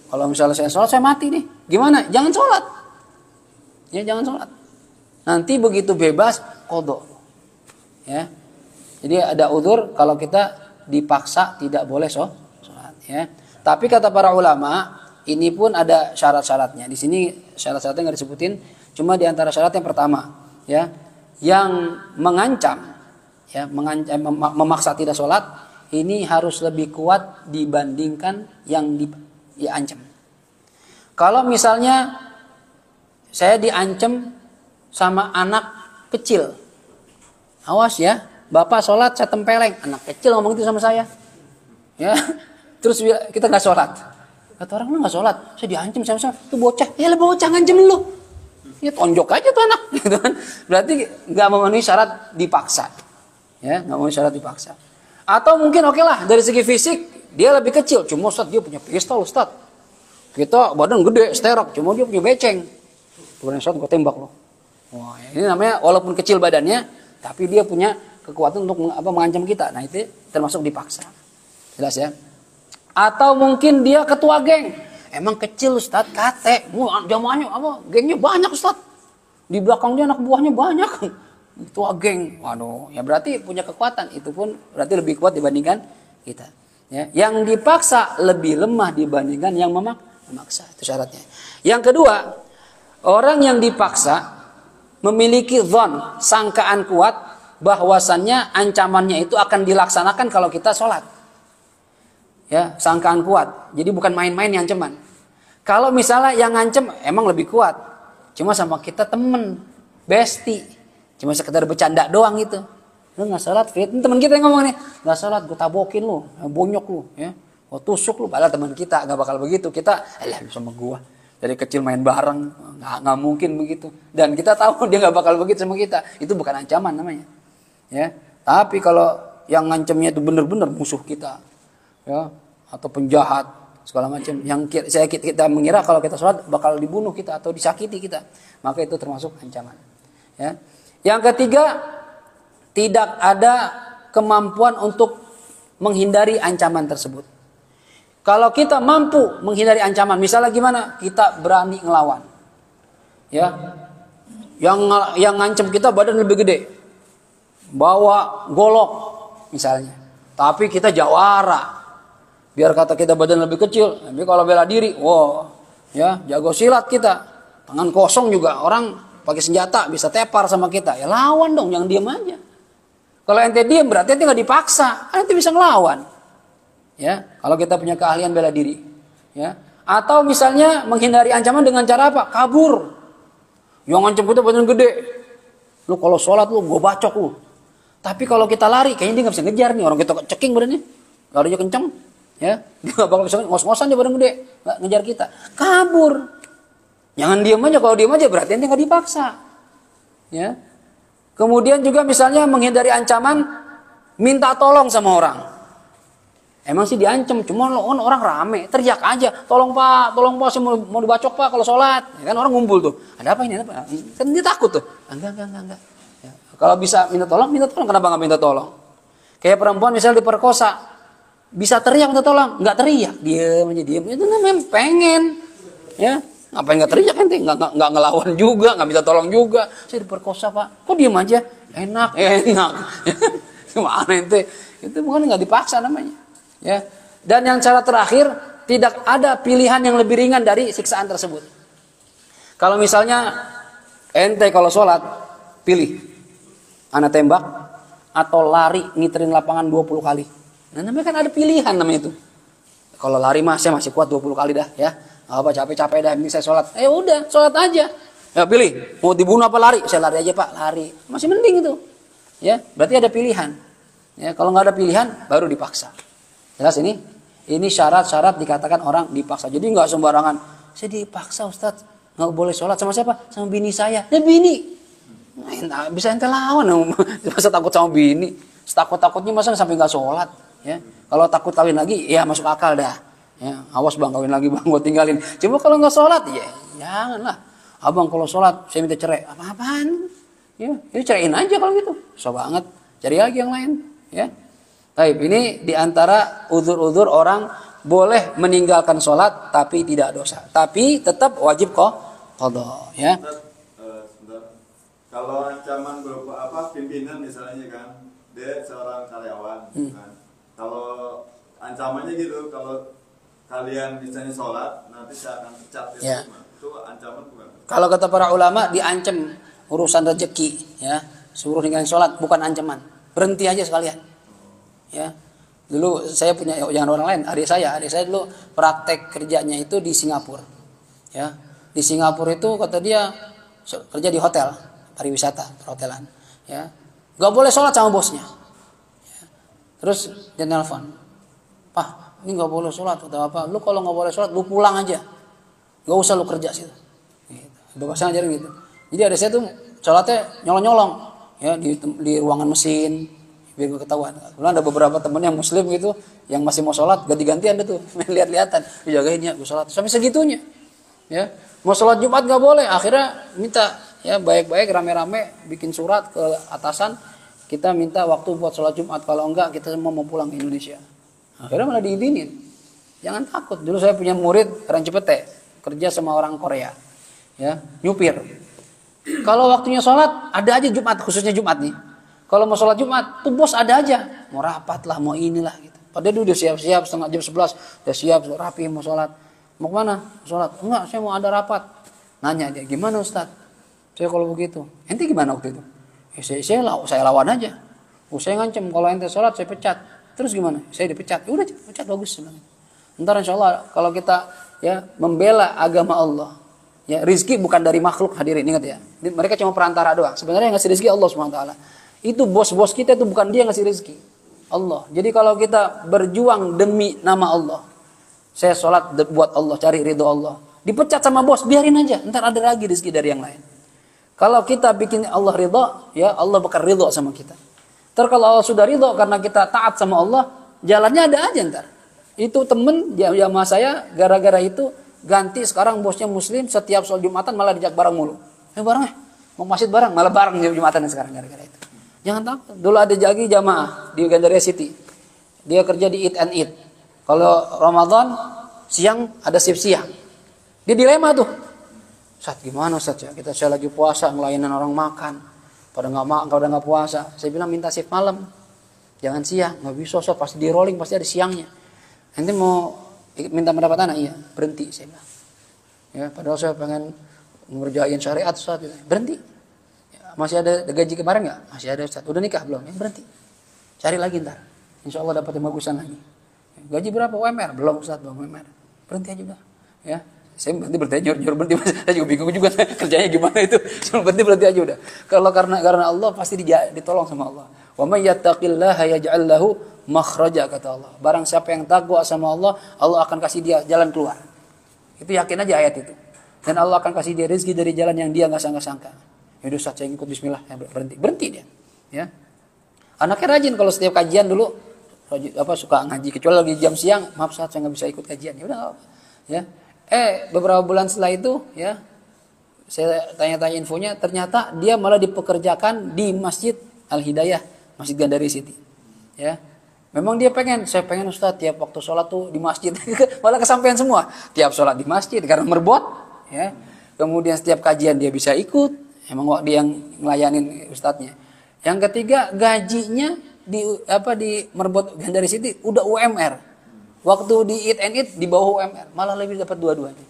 Kalau misalnya saya sholat, saya mati nih. Gimana? Jangan sholat. Ya, jangan sholat. Nanti begitu bebas, qadha. Ya. Jadi ada uzur kalau kita dipaksa tidak boleh sholat. Ya. Tapi kata para ulama, ini pun ada syarat-syaratnya. Di sini syarat-syaratnya nggak disebutin, cuma di antara syarat yang pertama, ya, yang mengancam, ya, memaksa tidak sholat, ini harus lebih kuat dibandingkan yang diancam. Kalau misalnya saya diancam sama anak kecil, awas ya, bapak sholat saya tempeleng. Anak kecil ngomong itu sama saya, ya, terus kita nggak sholat. Kata orang, lu nggak sholat, saya diancam sama tuh bocah. Ya lah bocah ngancem lu, ya tonjok aja tuh anak, gitu kan. Berarti nggak memenuhi syarat dipaksa, ya, nggak memenuhi syarat dipaksa. Atau mungkin oke lah dari segi fisik dia lebih kecil, cuma Ustaz dia punya pistol Ustaz. Kita badan gede, sterok, cuma dia punya beceng. Kemudian Ustaz gue tembak loh. Wah, ini namanya walaupun kecil badannya, tapi dia punya kekuatan untuk mengancam kita. Nah itu termasuk dipaksa. Jelas ya. Atau mungkin dia ketua geng. Emang kecil Ustaz, kate. Jamaahnya apa? Gengnya banyak Ustaz. Di belakang dia anak buahnya banyak. Ketua geng. Waduh, ya berarti punya kekuatan. Itu pun berarti lebih kuat dibandingkan kita. Ya, yang dipaksa lebih lemah dibandingkan yang memaksa. Itu syaratnya. Yang kedua, orang yang dipaksa memiliki dhon, sangkaan kuat bahwasannya ancamannya itu akan dilaksanakan kalau kita sholat. Ya, sangkaan kuat. Jadi bukan main-main yang ancaman. Kalau misalnya yang ngancem emang lebih kuat, cuma sama kita temen, bestie, cuma sekedar bercanda doang gitu. Lu nggak sholat, Fit? Teman kita yang ngomong nih, nggak sholat, gue tabokin lu, bonyok lu, ya, gue tusuk lu. Padahal teman kita nggak bakal begitu. Kita, lu sama gue. Dari kecil main bareng, nggak mungkin begitu. Dan kita tahu dia nggak bakal begitu sama kita. Itu bukan ancaman namanya. Ya, tapi kalau yang ngancamnya itu benar-benar musuh kita, ya, atau penjahat segala macam, yang kita mengira kalau kita sholat bakal dibunuh kita atau disakiti kita, maka itu termasuk ancaman. Ya. Yang ketiga, tidak ada kemampuan untuk menghindari ancaman tersebut. Kalau kita mampu menghindari ancaman, misalnya gimana? Kita berani ngelawan. Ya. Yang ngancam kita badan lebih gede. Bawa golok misalnya. Tapi kita jawara. Biar kata kita badan lebih kecil. Tapi kalau bela diri, wow, ya, jago silat kita. Tangan kosong juga, orang pakai senjata bisa tepar sama kita. Ya lawan dong, jangan diam aja. Kalau ente diam berarti ente nggak dipaksa, ente bisa ngelawan. Ya, kalau kita punya keahlian bela diri, ya. Atau misalnya menghindari ancaman dengan cara apa? Kabur. Yang ngancam kita badan gede. Lu kalau sholat lu gue bacok lu. Tapi kalau kita lari, kayaknya dia nggak bisa ngejar nih, orang kita ceking badannya, larinya kenceng, ya. Dia nggak bakal bisa ngos-ngosan dia badan gede, nggak ngejar kita. Kabur. Jangan diam aja. Kalau diam aja berarti ente nggak dipaksa, ya. Kemudian juga misalnya menghindari ancaman, minta tolong sama orang. Emang sih diancam, cuma orang rame, teriak aja, tolong pak, saya mau dibacok pak kalau sholat. Ya kan orang ngumpul tuh, ada apa ini, ada apa? Kan dia takut tuh, enggak. Ya. Kalau bisa minta tolong, kenapa nggak minta tolong? Kayak perempuan misalnya diperkosa, bisa teriak minta tolong, nggak teriak, diam, itu namanya pengen, ya. Ngapain nggak teriak ente, nggak ngelawan juga, nggak minta tolong juga. Saya diperkosa pak, kok diam aja? Enak. Gimana ente? Itu bukan nggak dipaksa namanya, ya. Dan yang cara terakhir, tidak ada pilihan yang lebih ringan dari siksaan tersebut. Kalau misalnya ente kalau sholat pilih, anak tembak atau lari ngiterin lapangan 20 kali. Nah namanya kan ada pilihan namanya itu. Kalau lari saya masih kuat 20 kali dah, ya. Apa capek-capek dah, ini saya sholat. Udah, sholat aja. Ya pilih, mau dibunuh apa lari? Saya lari aja pak, lari. Masih mending itu. Ya, berarti ada pilihan. Ya, kalau nggak ada pilihan, baru dipaksa. Jelas ini? Ini syarat-syarat dikatakan orang dipaksa. Jadi nggak sembarangan. Saya dipaksa Ustaz, nggak boleh sholat sama siapa? Sama bini saya. Ya bini. Nah, bisa ente lawan. Masa takut sama bini? Takut-takutnya masa sampai nggak sholat? Ya, kalau takut kawin lagi, ya masuk akal dah. Ya, awas bang kawin lagi bang, gue tinggalin. Cuma kalau nggak sholat, ya janganlah. Abang kalau sholat, saya minta cerai. Apa-apaan? Ya, ceraiin aja kalau gitu. Susah banget. Cari lagi yang lain. Ya. Baik, ini diantara uzur-uzur orang boleh meninggalkan sholat tapi tidak dosa. Tapi tetap wajib qadha. Ya. kalau ancaman berupa apa pimpinan misalnya kan, dia seorang karyawan kan. Kalau ancamannya gitu, kalau kalian misalnya sholat nanti saya akan pecat Ya. itu ancaman bukan? Kalau kata para ulama diancam urusan rezeki, ya, suruh ninggalin sholat bukan ancaman, berhenti aja sekalian, ya. Dulu saya punya, jangan orang lain, adik saya dulu praktek kerjanya itu di Singapura, ya. Di Singapura itu kata dia kerja di hotel, pariwisata, perhotelan, ya. Gak boleh sholat sama bosnya. Ya. Terus dia nelfon, "Pak, ini gak boleh sholat atau apa? Lu kalau gak boleh sholat, lu pulang aja, gak usah lu kerja situ." Gitu. Bahasa ngajarin gitu. Jadi ada saya tuh sholatnya nyolong-nyolong, ya, di ruangan mesin biar gak ketahuan. Kemudian ada beberapa temen yang muslim gitu yang masih mau sholat ganti-gantian tuh lihat-lihatan, dijagain ya gue sholat sampai segitunya, ya. Mau sholat Jumat gak boleh, akhirnya minta, ya, baik-baik rame-rame bikin surat ke atasan, kita minta waktu buat sholat Jumat, kalau enggak kita semua mau pulang ke Indonesia. Akhirnya malah diizinin. Jangan takut. Dulu saya punya murid orang Cipete kerja sama orang Korea, ya, nyupir. Kalau waktunya sholat ada aja Jumat, khususnya Jumat nih. Kalau mau sholat Jumat tuh bos ada aja, mau rapat lah, mau inilah gitu. Padahal udah siap-siap setengah jam 11 udah siap rapi mau sholat. Mau kemana? Sholat? Enggak, saya mau ada rapat. Nanya dia, gimana Ustaz? Saya kalau begitu. Ente gimana waktu itu? Saya lawan aja. Saya ngancem kalau ente sholat saya pecat. Terus gimana? Saya dipecat. Ya udah pecat, bagus sebenarnya. Ntar insya Allah kalau kita, ya, membela agama Allah, ya, rizki bukan dari makhluk, hadirin ingat ya. Mereka cuma perantara doang. Sebenarnya yang ngasih rizki Allah SWT. Itu bos-bos kita itu bukan dia yang ngasih rizki, Allah. Jadi kalau kita berjuang demi nama Allah, saya sholat buat Allah, cari ridho Allah, dipecat sama bos, biarin aja, ntar ada lagi rizki dari yang lain. Kalau kita bikin Allah ridho, ya Allah bakal ridho sama kita. Ntar kalau Allah sudah ridho karena kita taat sama Allah, jalannya ada aja ntar. Itu temen jamaah saya gara-gara itu ganti, sekarang bosnya muslim, setiap sholat Jumatan malah dijak bareng mulu. Bareng mau masjid bareng, malah bareng Jumatan sekarang gara-gara itu. Jangan takut. Dulu ada lagi jamaah di Gandaria City. Dia kerja di Eat and Eat. Kalau Ramadan siang ada shift siang. Dia dilema tuh. Ustaz gimana Ustaz ya? Saya lagi puasa ngelayanin orang makan. Pada nggak puasa. Saya bilang minta shift malam. Jangan siang. Nggak bisa Ustaz, pasti di rolling, pasti ada siangnya. Nanti mau minta pendapat anak, iya, berhenti saya bilang. Ya, padahal saya pengen ngerjain syariat Ustaz. Berhenti. Masih ada gaji kemarin nggak? Masih ada Ustaz. Udah nikah belum? Ya, berhenti. Cari lagi ntar. Insya Allah dapat yang bagusan lagi. Gaji berapa UMR? Belum Ustaz, belum UMR. Berhenti aja udah. Ya, saya berhenti nyuruh berhenti. Saya juga bingung juga kerjanya gimana itu. Cuma berhenti aja udah. Kalau karena Allah pasti ditolong sama Allah. Wa may yattaqillaha yaj'al lahu makhraja, kata Allah. Barang siapa yang takwa sama Allah, Allah akan kasih dia jalan keluar. Itu yakin aja ayat itu. Dan Allah akan kasih dia rezeki dari jalan yang dia nggak sangka-sangka. Yaudah Ustaz, saya ikut bismillah, ya, berhenti dia, ya. Anaknya rajin kalau setiap kajian dulu suka ngaji, kecuali lagi jam siang, maaf Ustaz saya nggak bisa ikut kajian, ya udah, ya. Beberapa bulan setelah itu, ya, saya tanya-tanya infonya, ternyata dia malah dipekerjakan di Masjid Al Hidayah, Masjid Gandaria City, ya. Memang saya pengen Ustaz tiap waktu sholat tuh di masjid, malah kesampaian semua, tiap sholat di masjid karena merbot, ya. Kemudian setiap kajian dia bisa ikut. Emang dia yang ngelayanin ustadznya. Yang ketiga, gajinya di Merbot Gandaria City udah UMR. Waktu di Eat and Eat di bawah UMR, malah lebih dapat dua-duanya.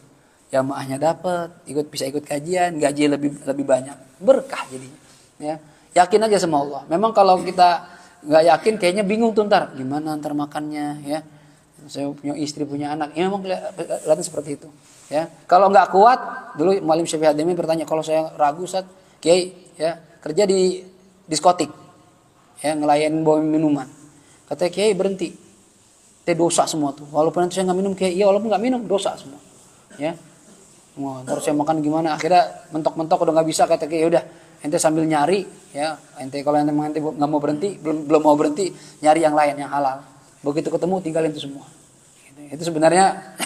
Jamaahnya dapat, bisa ikut kajian, gaji lebih banyak. Berkah jadinya. Ya. Yakin aja sama Allah. Memang kalau kita nggak yakin kayaknya bingung tuh ntar gimana ntar makannya, ya. Saya punya istri, punya anak. Ya memang kelihatan seperti itu. Ya, kalau nggak kuat, dulu Mualim Syafi'i Hadimi bertanya, kalau saya ragu Ustaz, Kiai, ya, kerja di diskotik, ya, ngelayanin bawa minuman. Katanya Kiai berhenti, dosa semua tuh. Walaupun nanti saya nggak minum, Kiai, iya walaupun nggak minum dosa semua. Ya, terus saya makan gimana? Akhirnya mentok-mentok udah nggak bisa, kata Kiai, udah, ente sambil nyari, ya, kalau ente nggak mau berhenti, belum mau berhenti, nyari yang lain yang halal. Begitu ketemu tinggalin itu semua. Itu sebenarnya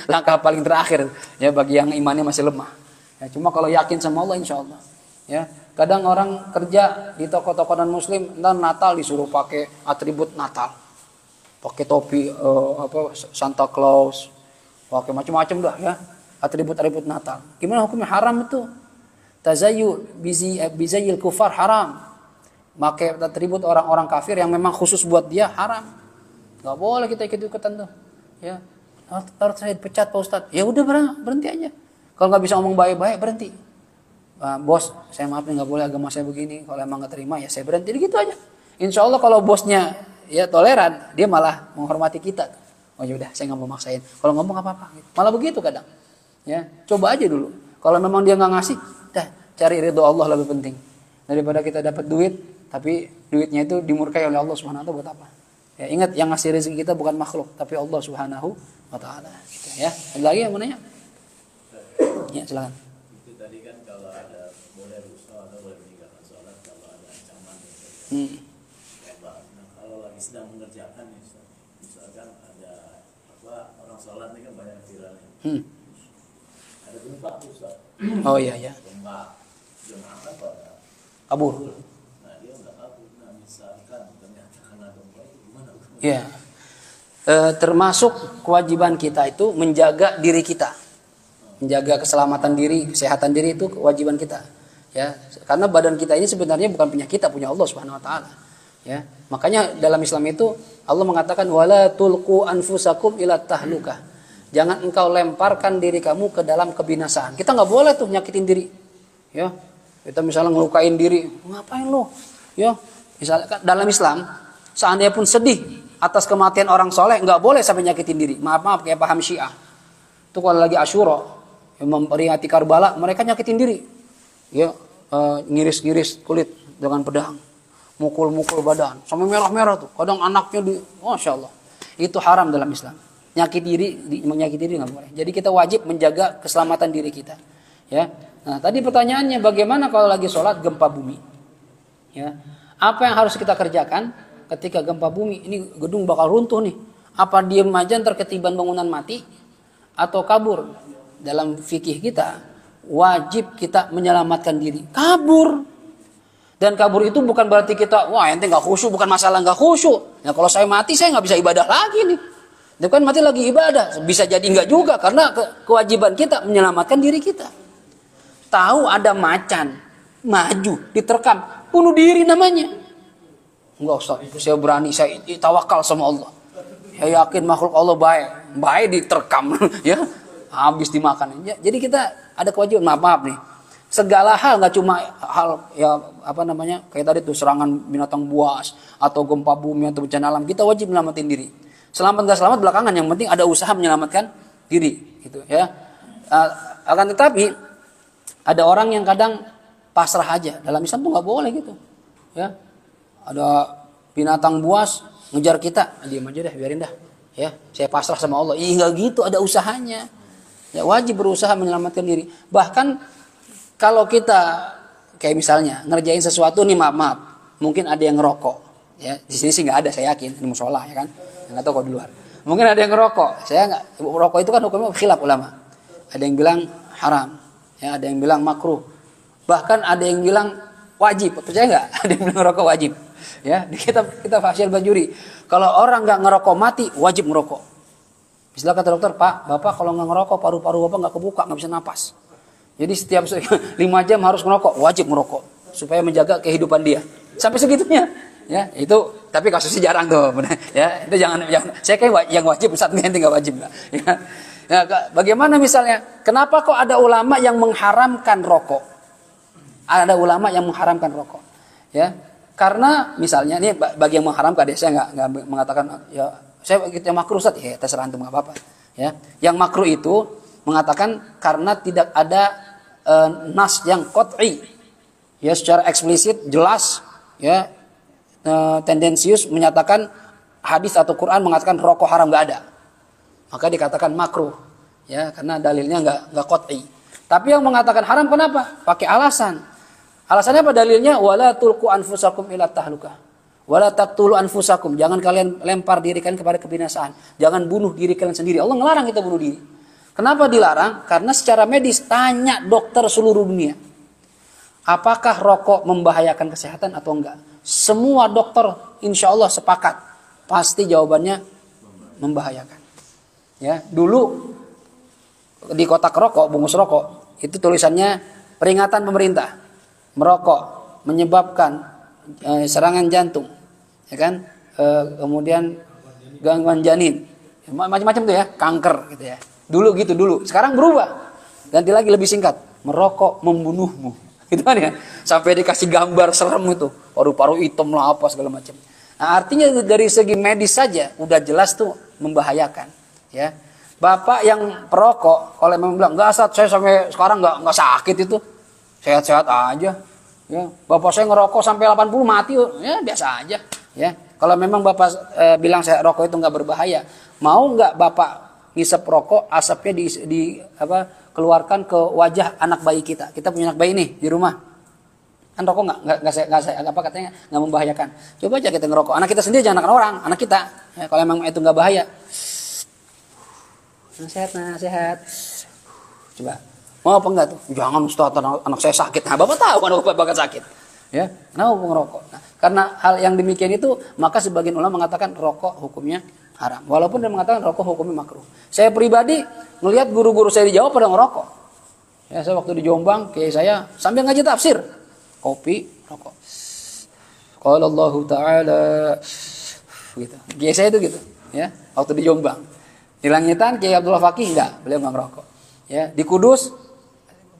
langkah paling terakhir, ya, bagi yang imannya masih lemah. Ya, cuma kalau yakin sama Allah, insya Allah. Ya, kadang orang kerja di toko-toko non Muslim, Natal disuruh pakai atribut Natal, pakai topi Santa Claus, pakai macam-macam dah, ya, atribut Natal. Gimana hukumnya? Haram itu. Tazayyu bizayil kufar haram. Pakai atribut orang-orang kafir yang memang khusus buat dia haram. Nggak boleh kita ikut-ikutan tuh. Ya. Harus saya pecat Pak Ustadz. Ya udah berhenti aja. Kalau nggak bisa ngomong baik-baik berhenti. Bos, saya maaf nih nggak boleh agama saya begini. Kalau emang nggak terima ya saya berhenti gitu aja. Insya Allah kalau bosnya ya toleran, dia malah menghormati kita. Oh ya udah, saya nggak mau maksain. Kalau ngomong apa-apa, malah begitu kadang. Ya, coba aja dulu. Kalau memang dia nggak ngasih, dah cari ridho Allah lebih penting daripada kita dapat duit, tapi duitnya itu dimurkai oleh Allah Subhanahu wa taala buat apa? Ya, ingat yang ngasih rezeki kita bukan makhluk, tapi Allah Subhanahu wa taala. Gitu, ya. Ada lagi yang mau nanya? Ya, silakan. Itu tadi kan kalau ada boleh rusak atau boleh meninggalkan sholat kalau ada ancaman gitu. Nah, kalau lagi sedang mengerjakan nih, misalkan ada orang sholat nih kan banyak viralnya. Ada gempa Ustaz. Oh iya ya. Gempa jemaah kan pada Kabur. Nah dia nggak kabur. Nah misalkan ternyata kena gempa itu gimana? Ya. Termasuk kewajiban kita itu menjaga diri kita. Menjaga keselamatan diri, kesehatan diri itu kewajiban kita. Ya, karena badan kita ini sebenarnya bukan punya kita, punya Allah Subhanahu wa taala. Ya. Makanya dalam Islam itu Allah mengatakan wala tulqu anfusakum ila tahlukah. Jangan engkau lemparkan diri kamu ke dalam kebinasaan. Kita nggak boleh tuh nyakitin diri. Ya. Kita misalnya ngelukain diri, ngapain lo? Ya. Misalnya dalam Islam, seandainya pun sedih atas kematian orang soleh, nggak boleh sampai nyakitin diri. Maaf kayak paham Syiah. Itu kalau lagi Asyura, yang memperingati Karbala, mereka nyakitin diri. Ya, ngiris-ngiris kulit dengan pedang, mukul-mukul badan, sampai merah-merah tuh. Kadang anaknya masya Allah. Itu haram dalam Islam. Menyakiti diri nggak boleh. Jadi kita wajib menjaga keselamatan diri kita. Ya. Nah, tadi pertanyaannya bagaimana kalau lagi sholat gempa bumi? Ya. Apa yang harus kita kerjakan ketika gempa bumi? Ini gedung bakal runtuh nih. Apa diem aja ntar ketiban bangunan mati atau kabur? Dalam fikih kita wajib kita menyelamatkan diri. Kabur. Dan kabur itu bukan berarti kita wah ente nggak khusyuk, bukan masalah nggak khusyuk. Nah kalau saya mati saya nggak bisa ibadah lagi nih. Itu kan mati lagi ibadah. Bisa jadi enggak juga karena kewajiban kita menyelamatkan diri kita. Tahu ada macan maju diterkam, bunuh diri namanya. Enggak Ustaz, saya berani, saya tawakal sama Allah. Saya yakin makhluk Allah baik diterkam ya, habis dimakan. Ya, jadi kita ada kewajiban, maaf nih. Segala hal nggak cuma hal ya kayak tadi tuh serangan binatang buas atau gempa bumi atau bencana alam, kita wajib menyelamatin diri. Selamat nggak selamat belakangan, yang penting ada usaha menyelamatkan diri gitu ya. Akan tetapi ada orang yang kadang pasrah aja. Dalam Islam tuh nggak boleh gitu ya. Ada binatang buas ngejar kita, diam aja deh, biarin dah ya, saya pasrah sama Allah. Nggak gitu, ada usahanya ya, wajib berusaha menyelamatkan diri. Bahkan kalau kita kayak misalnya ngerjain sesuatu nih, maaf mungkin ada yang ngerokok ya, di sini sih nggak ada, saya yakin di musola ya kan, nggak tahu kalau di luar. Mungkin ada yang ngerokok, saya nggak, rokok itu kan hukumnya khilaf ulama. Ada yang bilang haram, ya ada yang bilang makruh, bahkan ada yang bilang wajib. Percaya nggak? Ada yang bilang ngerokok wajib. Ya, di kita Fasyal Bajuri, kalau orang nggak ngerokok mati, wajib ngerokok. Misalnya kata dokter, Pak, Bapak kalau nggak ngerokok paru-paru Bapak nggak kebuka, nggak bisa napas. Jadi setiap 5 jam harus ngerokok, wajib ngerokok supaya menjaga kehidupan dia. Sampai segitunya. Ya, itu tapi kasusnya jarang tuh, benar. Ya, itu jangan. Saya kayak yang wajib, Ustaz nanti nggak wajib lah. Ya. Nah, bagaimana misalnya? Kenapa kok ada ulama yang mengharamkan rokok? Ada ulama yang mengharamkan rokok. Ya, karena misalnya ini bagi yang mengharamkan, saya nggak mengatakan ya saya yang makruh Ustaz, ya terserah antum nggak apa-apa. Ya, yang makruh itu mengatakan karena tidak ada nas yang qat'i, ya secara eksplisit jelas, ya. Tendensius menyatakan hadis atau Quran mengatakan rokok haram, nggak ada, maka dikatakan makruh ya, karena dalilnya nggak qat'i. Tapi yang mengatakan haram kenapa? Pakai alasannya apa dalilnya? Wala tulqu anfusakum ila tahlukah, wala taqtulu anfusakum, jangan kalian lempar diri kalian kepada kebinasaan, jangan bunuh diri kalian sendiri. Allah ngelarang kita bunuh diri. Kenapa dilarang? Karena secara medis, tanya dokter seluruh dunia, apakah rokok membahayakan kesehatan atau enggak? Semua dokter insya Allah sepakat, pasti jawabannya membahayakan. Ya, dulu di kotak rokok, bungkus rokok itu tulisannya Peringatan pemerintah, merokok menyebabkan serangan jantung, ya kan? Kemudian gangguan janin, macam-macam tuh ya, kanker gitu ya. Dulu gitu dulu, sekarang berubah, ganti lagi lebih singkat, merokok membunuhmu, gitu kan ya? Sampai dikasih gambar serem itu, paru-paru hitam lah apa segala macam. Nah, artinya dari segi medis saja udah jelas tuh membahayakan, ya. Bapak yang perokok, kalau memang bilang nggak saat saya sampai sekarang nggak sakit itu, sehat-sehat aja. Ya, bapak saya ngerokok sampai 80 mati, ya biasa aja. Ya, kalau memang bapak bilang saya rokok itu nggak berbahaya, mau nggak bapak ngisep rokok, asapnya keluarkan ke wajah anak bayi kita. Kita punya anak bayi nih di rumah, kan rokok katanya nggak membahayakan. Coba aja kita ngerokok, anak kita sendiri jangan orang, anak kita. Ya, kalau memang itu nggak bahaya, sehat. Coba. Mau apa enggak tuh? Jangan Ustaz, anak saya sakit. Nah, bapak tahu kan bapak sakit. Ya, kenapa ngerokok? Nah, karena hal yang demikian itu, maka sebagian ulama mengatakan rokok hukumnya haram. Walaupun dia mengatakan rokok hukumnya makruh. Saya pribadi melihat guru-guru saya di Jawa pada ngerokok. Ya, saya waktu di Jombang, kayak saya sambil ngaji tafsir, kopi, rokok. Qala Allah Ta'ala gitu. Kayak saya itu gitu, ya. Waktu di Jombang. Di Langitan Kiai Abdullah Fakih enggak, beliau enggak ngerokok. Ya, di Kudus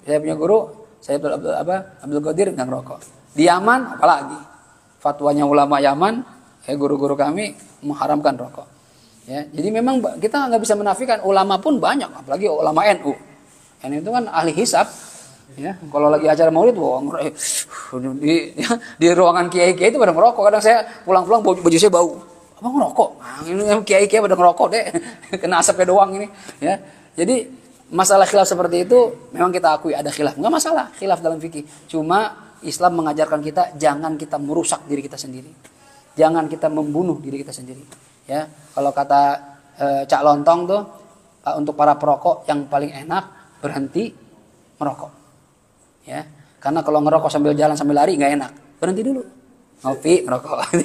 saya punya guru, saya Abdul Qadir enggak ngerokok. Di Yaman apalagi. Fatwanya ulama Yaman, guru-guru kami mengharamkan rokok. Ya, jadi memang kita nggak bisa menafikan, ulama pun banyak, apalagi ulama NU. NU itu kan ahli hisab. Ya, kalau lagi acara maulid, di ruangan kiai-kiai itu pada ngerokok. Kadang saya pulang-pulang baju saya bau. Abang ngerokok? Nah, ini kiai-kiai pada ngerokok deh. Kena asapnya doang ini. Ya, jadi masalah khilaf seperti itu memang kita akui ada khilaf. Nggak masalah khilaf dalam fikih. Cuma Islam mengajarkan kita jangan kita merusak diri kita sendiri. Jangan kita membunuh diri kita sendiri. Ya, kalau kata Cak Lontong tuh untuk para perokok yang paling enak berhenti merokok. Ya, karena kalau ngerokok sambil jalan sambil lari nggak enak. Berhenti dulu. Ngopi, ngerokok.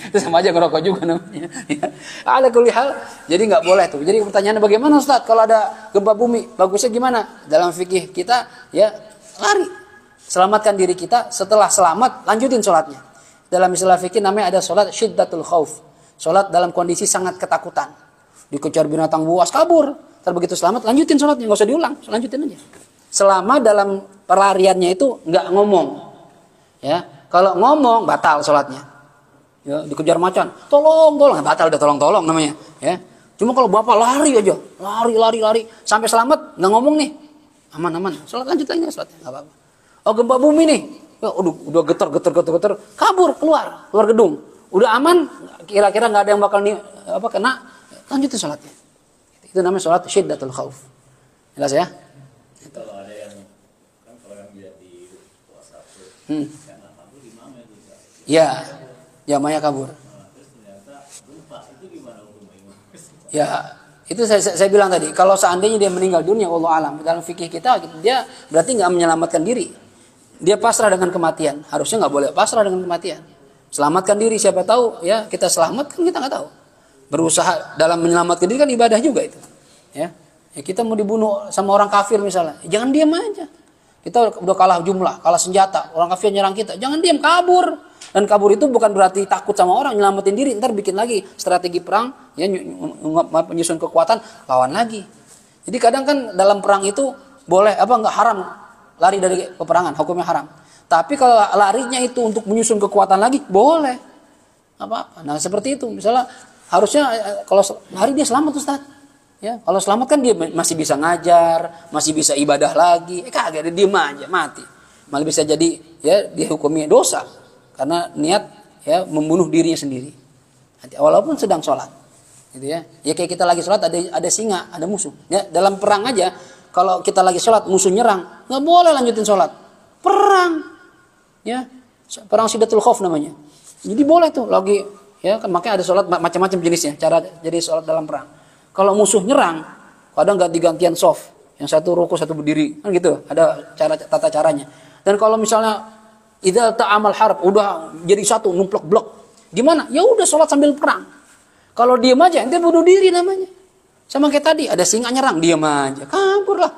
Itu sama aja ngerokok juga namanya. Ya. Ala kulli hal, jadi nggak boleh tuh. Jadi pertanyaannya bagaimana Ustaz kalau ada gempa bumi? Bagusnya gimana? Dalam fikih kita ya lari. Selamatkan diri kita, setelah selamat lanjutin sholatnya. Dalam istilah fikih namanya ada sholat syiddatul khauf. Sholat dalam kondisi sangat ketakutan. Dikejar binatang buas, kabur. Ntar begitu selamat lanjutin sholatnya, nggak usah diulang, lanjutin aja. Selama dalam pelariannya itu nggak ngomong. Ya. Kalau ngomong batal sholatnya, ya, dikejar macan, tolong, batal udah tolong namanya, ya. Cuma kalau bapak lari aja, lari, sampai selamat, nggak ngomong nih, aman, sholat lanjut lagi sholatnya, nggak apa-apa. Oh gempa bumi nih, ya, udah getar, kabur keluar gedung, udah aman, kira-kira nggak ada yang bakal kena, lanjutin sholatnya. Itu namanya sholat syiddatul khauf. Jelas ya? Kalau ada yang kan kalau yang lihat di WhatsApp tuh. Ya, jamanya kabur. Ya, itu saya bilang tadi. Kalau seandainya dia meninggal dunia, Allah alam, dalam fikih kita, dia berarti nggak menyelamatkan diri. Dia pasrah dengan kematian. Harusnya nggak boleh pasrah dengan kematian. Selamatkan diri, siapa tahu ya kita selamat kan kita nggak tahu. Berusaha dalam menyelamatkan diri kan ibadah juga itu. Ya, kita mau dibunuh sama orang kafir misalnya, jangan diam aja. Kita udah kalah jumlah, kalah senjata, orang kafir nyerang kita, jangan diam, kabur. Dan kabur itu bukan berarti takut sama orang, nyelamatin diri, ntar bikin lagi strategi perang, ya menyusun kekuatan, lawan lagi. Jadi kadang kan dalam perang itu boleh nggak haram lari dari peperangan, hukumnya haram. Tapi kalau larinya itu untuk menyusun kekuatan lagi, boleh. Apa-apa. Nah seperti itu, misalnya harusnya kalau lari dia selamat Ustaz. Ya, kalau selamat kan dia masih bisa ngajar, masih bisa ibadah lagi. Kagak, dia diem aja, mati. Malah bisa jadi ya dihukumi dosa. Karena niat ya membunuh dirinya sendiri. Walaupun sedang sholat, gitu ya. Ya kayak kita lagi sholat ada singa, ada musuh. Ya dalam perang aja, kalau kita lagi sholat musuh nyerang, nggak boleh lanjutin sholat. Perang, ya perang Syiddatul Khauf namanya. Jadi boleh tuh lagi ya kan makanya ada sholat macam-macam jenisnya. Cara jadi sholat dalam perang. Kalau musuh nyerang, kadang ganti-gantian soft. Yang satu ruku, satu berdiri, kan gitu. Ada tata caranya. Dan kalau misalnya idza ta'amal harb udah jadi satu numplok blok. Gimana? Ya udah sholat sambil perang. Kalau diam aja ente bunuh diri namanya. Sama kayak tadi ada singa nyerang, diam aja. Kabur lah.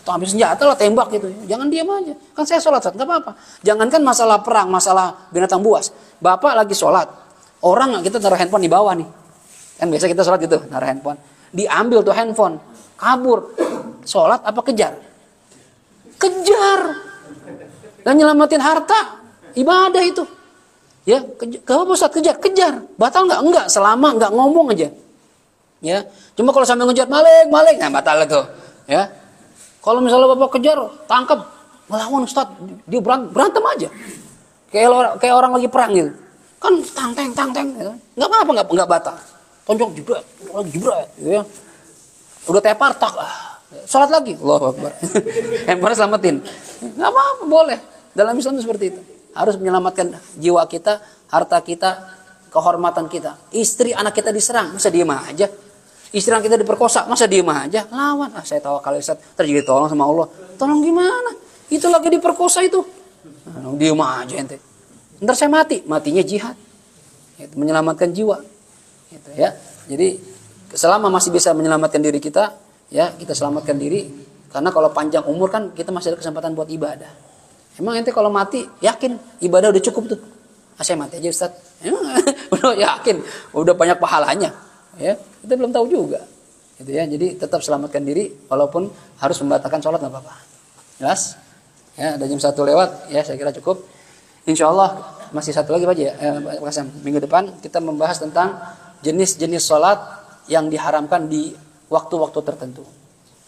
ambil senjata lah, tembak gitu. Jangan diam aja. Kan saya sholat, nggak apa-apa. Jangankan masalah perang, masalah binatang buas. Bapak lagi sholat, orang kita taruh handphone di bawah nih. Kan biasa kita sholat gitu, taruh handphone. Diambil tuh handphone, kabur. Sholat apa kejar? Kejar. Dan nyelamatin harta, ibadah itu. Ya, kalau Ustaz kejar. Batal nggak? Enggak, selama nggak ngomong aja. Ya, cuma kalau sampai ngejar maling, nah batal itu. Ya, kalau misalnya bapak kejar, tangkap, melawan Ustaz, dia berantem aja. Kayak orang lagi perang gitu. Kan tang, gitu. Nggak apa-apa, nggak batal. Tonjok jebret, gitu ya. Udah tepar, tak, sholat lagi, Allahu Akbar. Handphone selamatin. Nggak apa-apa, boleh. Dalam Islam itu seperti itu. Harus menyelamatkan jiwa kita, harta kita, kehormatan kita. Istri, anak kita diserang, masa diem aja? Istri anak kita diperkosa, masa diem aja? Lawan. Saya tawakal Ustaz, terjadi tolong sama Allah. Tolong gimana? Itu lagi diperkosa itu. Diem aja ente. Ntar saya matinya jihad. Itu menyelamatkan jiwa. Gitu ya. Jadi selama masih bisa menyelamatkan diri kita, ya kita selamatkan diri. Karena kalau panjang umur kan kita masih ada kesempatan buat ibadah. Emang ente kalau mati yakin ibadah udah cukup tuh? Saya mati aja Ustaz. Udah yakin, udah banyak pahalanya. Ya, kita belum tahu juga. Gitu ya. Jadi tetap selamatkan diri walaupun harus membatalkan sholat nggak apa-apa. Jelas? Ya, ada jam 1 lewat, ya saya kira cukup. Insya Allah masih satu lagi Pak ya. Minggu depan kita membahas tentang jenis-jenis sholat yang diharamkan di waktu-waktu tertentu.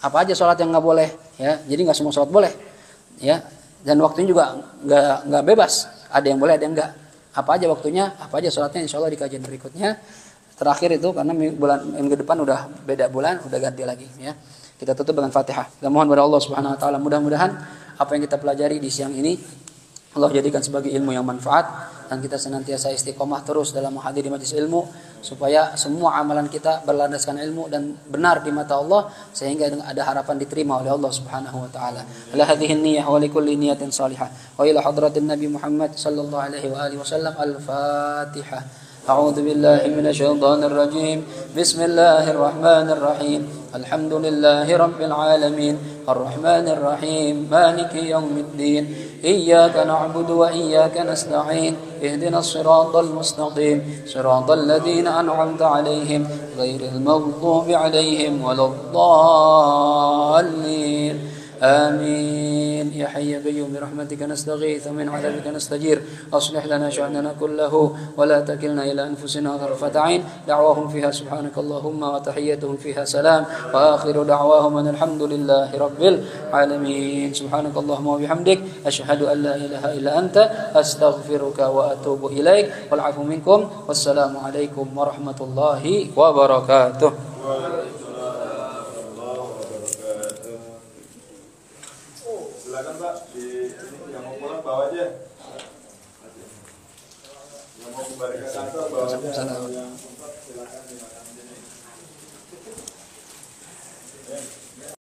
Apa aja sholat yang nggak boleh? Ya, jadi nggak semua sholat boleh. Ya, dan waktunya juga nggak bebas. Ada yang boleh, ada yang nggak. Apa aja waktunya? Apa aja sholatnya? Insya Allah di kajian berikutnya. Terakhir itu karena minggu depan udah beda bulan, udah ganti lagi. Ya, kita tutup dengan Fatihah. Kita mohon kepada Allah Subhanahu Wa Taala mudah-mudahan apa yang kita pelajari di siang ini Allah jadikan sebagai ilmu yang manfaat dan kita senantiasa istiqomah terus dalam menghadiri majelis ilmu supaya semua amalan kita berlandaskan ilmu dan benar di mata Allah sehingga ada harapan diterima oleh Allah Subhanahu wa taala. Ala hadhihi niyyah wa likulli niyatin salihah. Wa ila hadratin Nabi Muhammad sallallahu alaihi wa alihi wasallam. Al-Fatihah. أعوذ بالله من الشيطان الرجيم بسم الله الرحمن الرحيم الحمد لله رب العالمين الرحمن الرحيم مالك يوم الدين إياك نعبد وإياك نستعين اهدنا الصراط المستقيم صراط الذين أنعمت عليهم غير المغضوب عليهم ولا الضالين آمين يا حي يا قيوم برحمتك نستغيث ومن عذابك نستجير أصلح لنا شأننا كله ولا تكلنا إلى أنفسنا طرفة عين دعواهم فيها سبحانك اللهم وتحيتهم فيها سلام وآخر دعواهم أن الحمد لله رب العالمين سبحانك اللهم وبحمدك أشهد أن لا إله إلا أنت أستغفرك وأتوب إليك والعفو منكم والسلام عليكم ورحمة الله وبركاته. Silakan Pak, yang mau pulang bawa aja. Yang mau kembali ke kantor bawa aja.